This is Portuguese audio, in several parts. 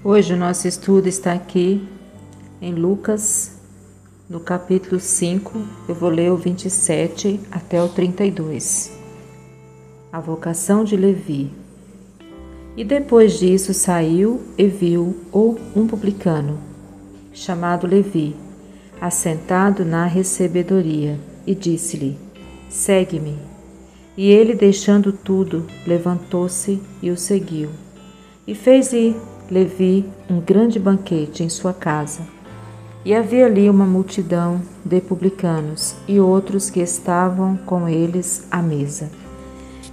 Hoje o nosso estudo está aqui em Lucas, no capítulo 5, eu vou ler o 27 até o 32. A vocação de Levi. E depois disso saiu e viu um publicano, chamado Levi, assentado na recebedoria, e disse-lhe: Segue-me. E ele, deixando tudo, levantou-se e o seguiu. E fez-lhe Levi um grande banquete em sua casa. E havia ali uma multidão de publicanos e outros que estavam com eles à mesa.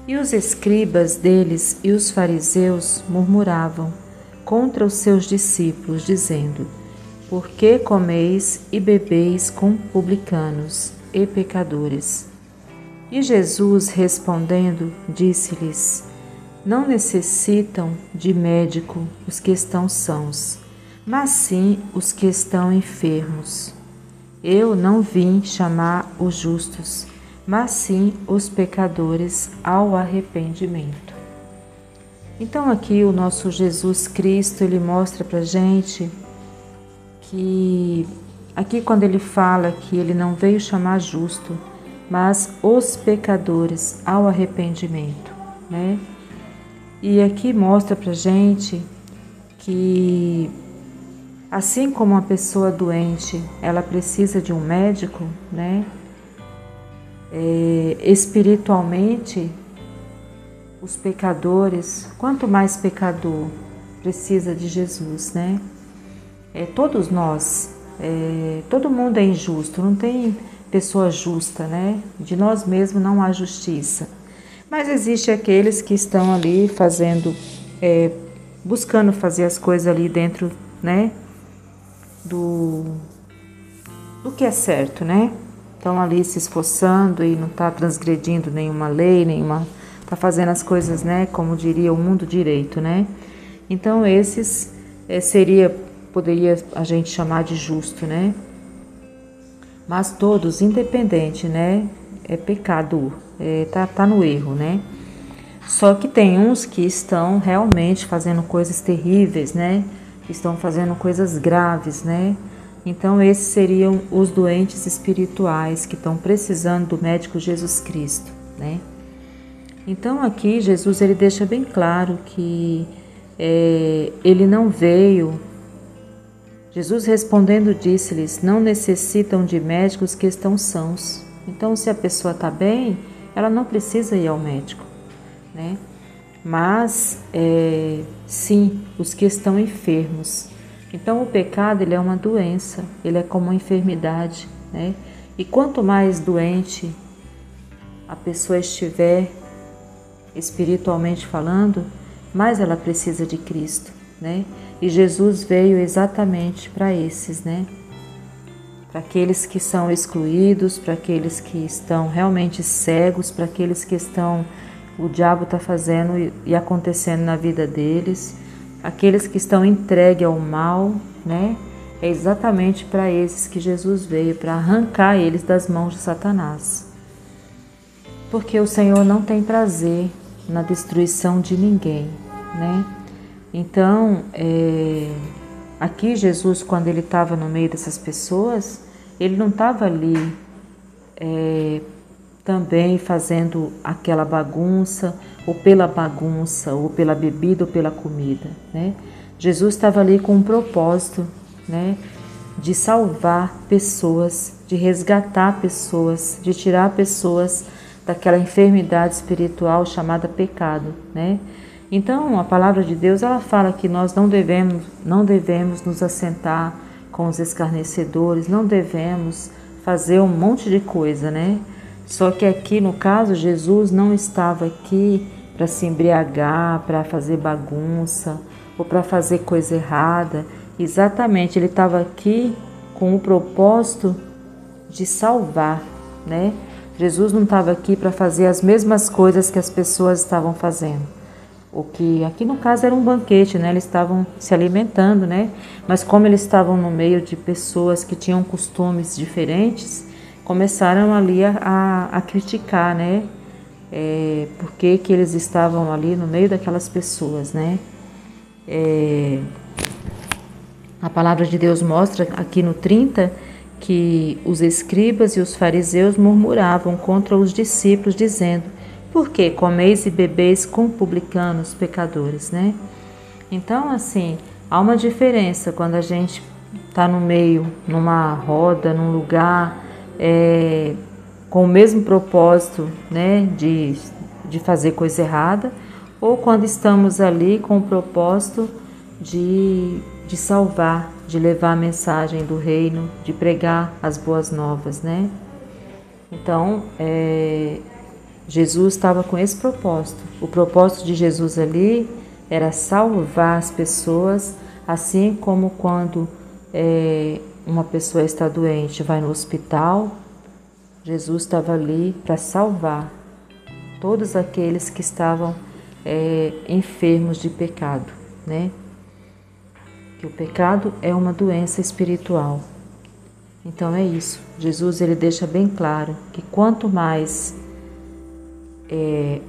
E os escribas deles e os fariseus murmuravam contra os seus discípulos, dizendo: Por que comeis e bebeis com publicanos e pecadores? E Jesus, respondendo, disse-lhes: Não necessitam de médico os que estão sãos, mas sim os que estão enfermos. Eu não vim chamar os justos, mas sim os pecadores ao arrependimento. Então aqui o nosso Jesus Cristo, ele mostra pra gente que aqui quando ele fala que ele não veio chamar justo, mas os pecadores ao arrependimento, né? E aqui mostra pra gente que assim como uma pessoa doente, ela precisa de um médico, né? Espiritualmente, os pecadores, quanto mais pecador, precisa de Jesus, né? Todos nós, todo mundo é injusto, não tem pessoa justa, né? De nós mesmos não há justiça. Mas existe aqueles que estão ali fazendo, buscando fazer as coisas ali dentro, né? Do que é certo, né? Estão ali se esforçando e não está transgredindo nenhuma lei, está fazendo as coisas, né? Como diria o mundo direito, né? Então esses poderia a gente chamar de justo, né? Mas todos, independente, né? É pecado, tá no erro, né? Só que tem uns que estão realmente fazendo coisas terríveis, né? Estão fazendo coisas graves, né? Então esses seriam os doentes espirituais que estão precisando do médico Jesus Cristo, né? Então aqui Jesus ele deixa bem claro que ele não veio. Jesus respondendo disse-lhes: Não necessitam de médicos que estão sãos. Então, se a pessoa está bem, ela não precisa ir ao médico, né? Mas, sim, os que estão enfermos. Então, o pecado ele é uma doença, ele é como uma enfermidade, né? E quanto mais doente a pessoa estiver, espiritualmente falando, mais ela precisa de Cristo, né? E Jesus veio exatamente para esses, né? Para aqueles que são excluídos, para aqueles que estão realmente cegos, para aqueles que o diabo está fazendo e acontecendo na vida deles, aqueles que estão entregues ao mal, né? É exatamente para esses que Jesus veio, para arrancar eles das mãos de Satanás. Porque o Senhor não tem prazer na destruição de ninguém, né? Então, aqui Jesus, quando ele estava no meio dessas pessoas, ele não estava ali também fazendo aquela bagunça, ou pela bebida, ou pela comida, né? Jesus estava ali com um propósito, né? De salvar pessoas, de resgatar pessoas, de tirar pessoas daquela enfermidade espiritual chamada pecado, né? Então, a palavra de Deus, ela fala que nós não devemos nos assentar com os escarnecedores, não devemos fazer um monte de coisa, né? Só que aqui, no caso, Jesus não estava aqui para se embriagar, para fazer bagunça ou para fazer coisa errada. Exatamente, ele estava aqui com o propósito de salvar, né? Jesus não estava aqui para fazer as mesmas coisas que as pessoas estavam fazendo. O que aqui no caso era um banquete, né? Eles estavam se alimentando, né? Mas como eles estavam no meio de pessoas que tinham costumes diferentes, começaram ali a criticar, né? Por que eles estavam ali no meio daquelas pessoas, né? A palavra de Deus mostra aqui no 30 que os escribas e os fariseus murmuravam contra os discípulos, dizendo: por que comeis e bebeis com publicanos, pecadores, né? Então, assim, há uma diferença quando a gente está no meio, numa roda, num lugar, com o mesmo propósito, né, de fazer coisa errada, ou quando estamos ali com o propósito de salvar, de levar a mensagem do reino, de pregar as boas novas, né? Então, Jesus estava com esse propósito. O propósito de Jesus ali era salvar as pessoas, assim como quando uma pessoa está doente, vai no hospital, Jesus estava ali para salvar todos aqueles que estavam enfermos de pecado, né? Que o pecado é uma doença espiritual. Então é isso. Jesus ele deixa bem claro que quanto mais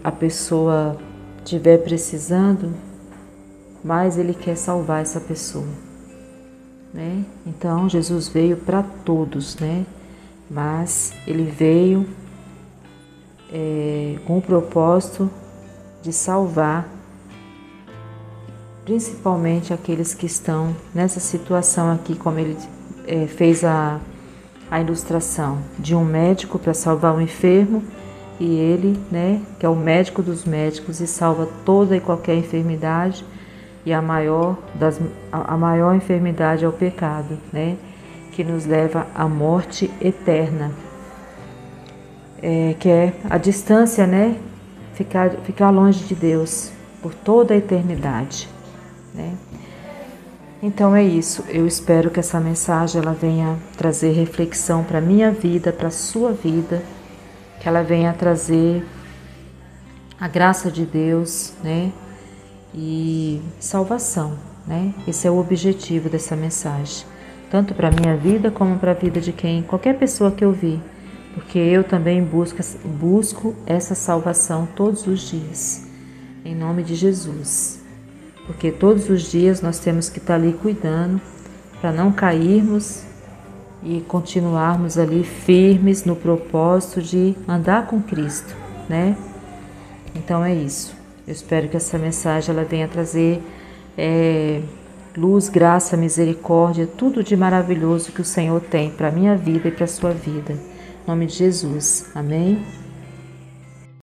a pessoa estiver precisando, mais ele quer salvar essa pessoa, né? Então Jesus veio para todos, né? Mas ele veio com o propósito de salvar principalmente aqueles que estão nessa situação aqui, como ele fez a ilustração de um médico para salvar um enfermo, e ele, né, que é o médico dos médicos e salva toda e qualquer enfermidade, e a maior enfermidade é o pecado, né, que nos leva à morte eterna, que é a distância, né, ficar longe de Deus por toda a eternidade, né? Então é isso. Eu espero que essa mensagem ela venha trazer reflexão para a minha vida, para a sua vida, que ela venha trazer a graça de Deus, né? E salvação, né? Esse é o objetivo dessa mensagem, tanto para a minha vida como para a vida de qualquer pessoa que eu vi, porque eu também busco essa salvação todos os dias, em nome de Jesus. Porque todos os dias nós temos que estar ali cuidando para não cairmos e continuarmos ali firmes no propósito de andar com Cristo, né? Então é isso. Eu espero que essa mensagem ela venha trazer luz, graça, misericórdia, tudo de maravilhoso que o Senhor tem para a minha vida e para a sua vida. Em nome de Jesus. Amém?